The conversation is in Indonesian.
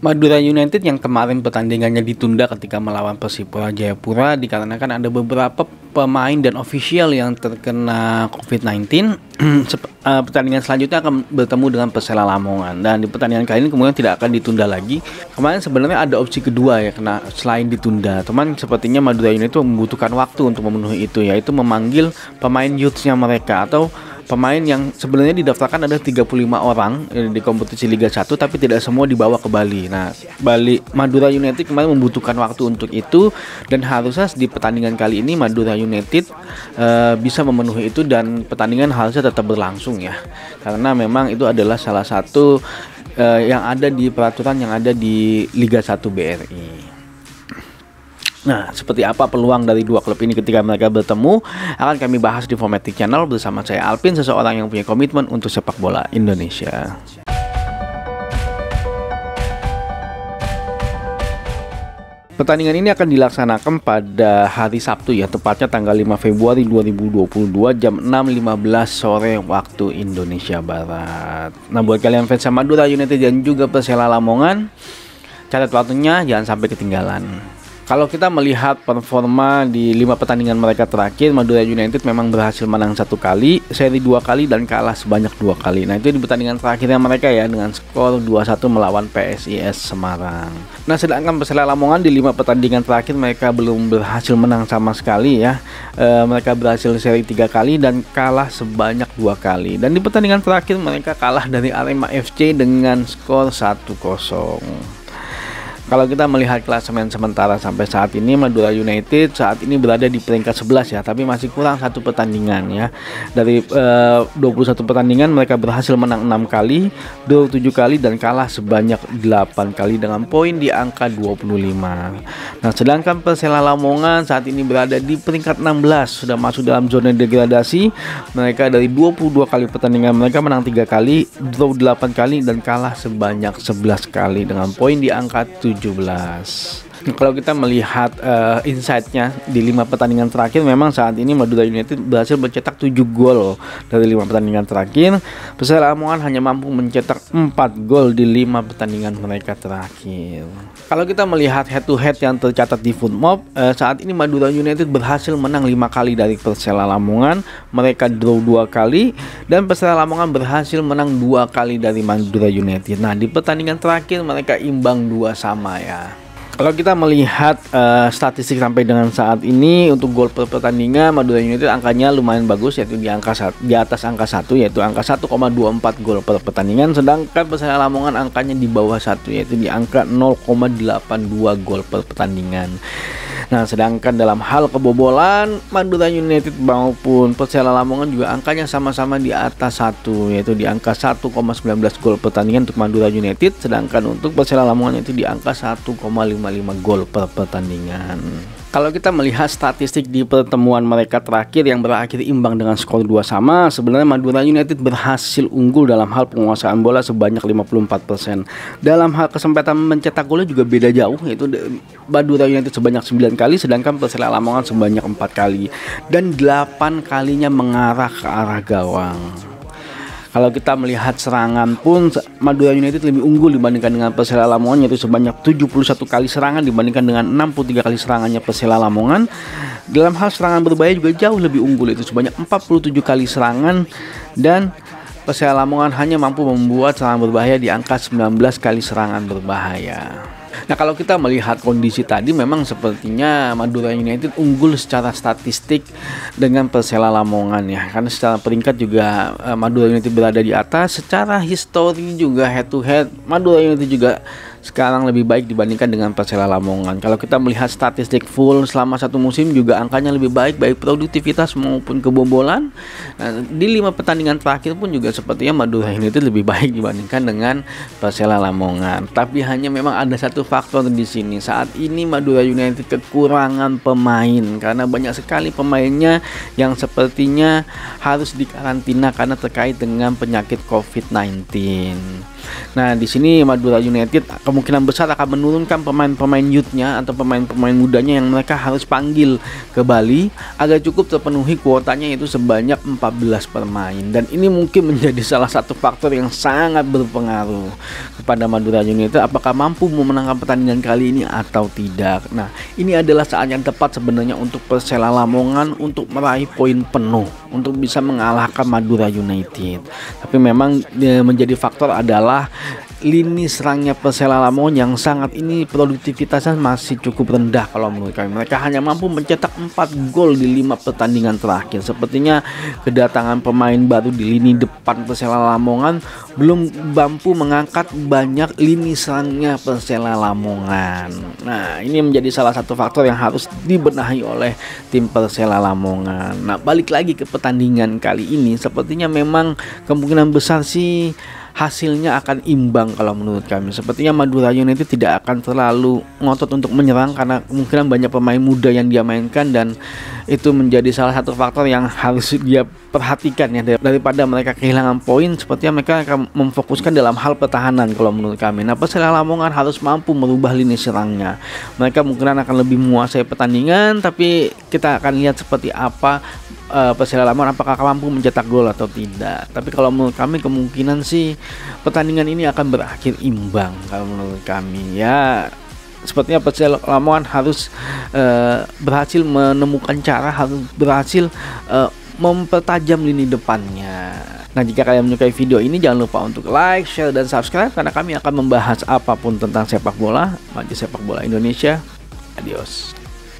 Madura United yang kemarin pertandingannya ditunda ketika melawan Persipura Jayapura dikarenakan ada beberapa pemain dan ofisial yang terkena COVID-19. Pertandingan selanjutnya akan bertemu dengan Persela Lamongan, dan di pertandingan kali ini kemudian tidak akan ditunda lagi. Kemarin sebenarnya ada opsi kedua ya, karena selain ditunda, teman sepertinya Madura United membutuhkan waktu untuk memenuhi itu, yaitu memanggil pemain youthnya mereka atau pemain yang sebenarnya didaftarkan ada 35 orang di kompetisi Liga 1, tapi tidak semua dibawa ke Bali. Nah, Madura United kemarin membutuhkan waktu untuk itu, dan harusnya di pertandingan kali ini Madura United bisa memenuhi itu, dan pertandingan harusnya tetap berlangsung ya, karena memang itu adalah salah satu yang ada di peraturan yang ada di Liga 1 BRI. Nah, seperti apa peluang dari dua klub ini ketika mereka bertemu akan kami bahas di Formatic Channel bersama saya Alpin, seseorang yang punya komitmen untuk sepak bola Indonesia. Pertandingan ini akan dilaksanakan pada hari Sabtu ya, tepatnya tanggal 5 Februari 2022 jam 6.15 sore waktu Indonesia Barat. Nah, buat kalian fans Madura United dan juga Persela Lamongan, catat waktunya jangan sampai ketinggalan. Kalau kita melihat performa di 5 pertandingan mereka terakhir, Madura United memang berhasil menang 1 kali, seri 2 kali, dan kalah sebanyak 2 kali. Nah, itu di pertandingan terakhirnya mereka ya, dengan skor 2-1 melawan PSIS Semarang. Nah, sedangkan Persela Lamongan di 5 pertandingan terakhir mereka belum berhasil menang sama sekali ya. Mereka berhasil seri 3 kali dan kalah sebanyak 2 kali. Dan di pertandingan terakhir mereka kalah dari Arema FC dengan skor 1-0. Kalau kita melihat klasemen sementara sampai saat ini, Madura United saat ini berada di peringkat 11 ya, tapi masih kurang 1 pertandingan ya. Dari 21 pertandingan mereka berhasil menang 6 kali, draw 7 kali, dan kalah sebanyak 8 kali dengan poin di angka 25. Nah, sedangkan Persela Lamongan saat ini berada di peringkat 16, sudah masuk dalam zona degradasi. Mereka dari 22 kali pertandingan mereka menang 3 kali, draw 8 kali, dan kalah sebanyak 11 kali dengan poin di angka 17. Kalau kita melihat insight-nya di 5 pertandingan terakhir, memang saat ini Madura United berhasil mencetak 7 gol dari 5 pertandingan terakhir. Persela Lamongan hanya mampu mencetak 4 gol di 5 pertandingan mereka terakhir. Kalau kita melihat head to head yang tercatat di Footmob, saat ini Madura United berhasil menang 5 kali dari Persela Lamongan, mereka draw 2 kali, dan Persela Lamongan berhasil menang 2 kali dari Madura United. Nah, di pertandingan terakhir mereka imbang 2-2 ya. Kalau kita melihat statistik sampai dengan saat ini untuk gol per pertandingan, Madura United angkanya lumayan bagus, yaitu di atas angka 1, yaitu angka 1,24 gol per pertandingan, sedangkan Persela Lamongan angkanya di bawah 1, yaitu di angka 0,82 gol per pertandingan. Nah, sedangkan dalam hal kebobolan, Madura United maupun Persela Lamongan juga angkanya sama-sama di atas 1, yaitu di angka 1,19 gol pertandingan untuk Madura United, sedangkan untuk Persela Lamongan itu di angka 1,55 gol per pertandingan. Kalau kita melihat statistik di pertemuan mereka terakhir yang berakhir imbang dengan skor 2-2, sebenarnya Madura United berhasil unggul dalam hal penguasaan bola sebanyak 54%. Dalam hal kesempatan mencetak gol juga beda jauh, yaitu Madura United sebanyak 9 kali, sedangkan Persela Lamongan sebanyak 4 kali, dan 8 kalinya mengarah ke arah gawang. Kalau kita melihat serangan pun, Madura United lebih unggul dibandingkan dengan Persela Lamongan, yaitu sebanyak 71 kali serangan dibandingkan dengan 63 kali serangannya Persela Lamongan. Dalam hal serangan berbahaya juga jauh lebih unggul, yaitu sebanyak 47 kali serangan, dan Persela Lamongan hanya mampu membuat serangan berbahaya di angka 19 kali serangan berbahaya. Nah, kalau kita melihat kondisi tadi, memang sepertinya Madura United unggul secara statistik dengan Persela Lamongan ya, karena secara peringkat juga Madura United berada di atas. Secara histori juga head to head, Madura United juga sekarang lebih baik dibandingkan dengan Persela Lamongan. Kalau kita melihat statistik full selama 1 musim juga angkanya lebih baik produktivitas maupun kebobolan. Nah, di 5 pertandingan terakhir pun juga sepertinya Madura United lebih baik dibandingkan dengan Persela Lamongan. Tapi hanya memang ada satu satu faktor di sini. Saat ini Madura United kekurangan pemain karena banyak sekali pemainnya yang sepertinya harus dikarantina karena terkait dengan penyakit COVID-19. Nah, di sini Madura United kemungkinan besar akan menurunkan pemain-pemain youth-nya atau pemain-pemain mudanya yang mereka harus panggil ke Bali agar cukup terpenuhi kuotanya, yaitu sebanyak 14 pemain. Dan ini mungkin menjadi salah satu faktor yang sangat berpengaruh kepada Madura United apakah mampu memenangkan pertandingan kali ini atau tidak. Nah, ini adalah saat yang tepat sebenarnya untuk Persela Lamongan untuk meraih poin penuh untuk bisa mengalahkan Madura United. Tapi memang menjadi faktor adalah lini serangnya Persela Lamongan yang sangat ini produktivitasnya masih cukup rendah kalau menurut kami. Mereka hanya mampu mencetak 4 gol di 5 pertandingan terakhir. Sepertinya kedatangan pemain baru di lini depan Persela Lamongan belum mampu mengangkat banyak lini serangnya Persela Lamongan. Nah, ini menjadi salah satu faktor yang harus dibenahi oleh tim Persela Lamongan. Nah, balik lagi ke pertandingan kali ini, sepertinya memang kemungkinan besar sih hasilnya akan imbang kalau menurut kami. Sepertinya Madura United tidak akan terlalu ngotot untuk menyerang karena kemungkinan banyak pemain muda yang dia mainkan, dan itu menjadi salah satu faktor yang harus dia perhatikan ya. Daripada mereka kehilangan poin, sepertinya mereka akan memfokuskan dalam hal pertahanan kalau menurut kami. Nah, Persela Lamongan harus mampu merubah lini serangnya. Mereka mungkin akan lebih menguasai pertandingan, tapi kita akan lihat seperti apa Persela Lamongan apakah mampu mencetak gol atau tidak. Tapi kalau menurut kami kemungkinan sih pertandingan ini akan berakhir imbang kalau menurut kami ya. Sepertinya Persela Lamongan harus berhasil menemukan cara, harus berhasil mempertajam lini depannya. Nah, jika kalian menyukai video ini jangan lupa untuk like, share, dan subscribe karena kami akan membahas apapun tentang sepak bola, maju sepak bola Indonesia. Adios.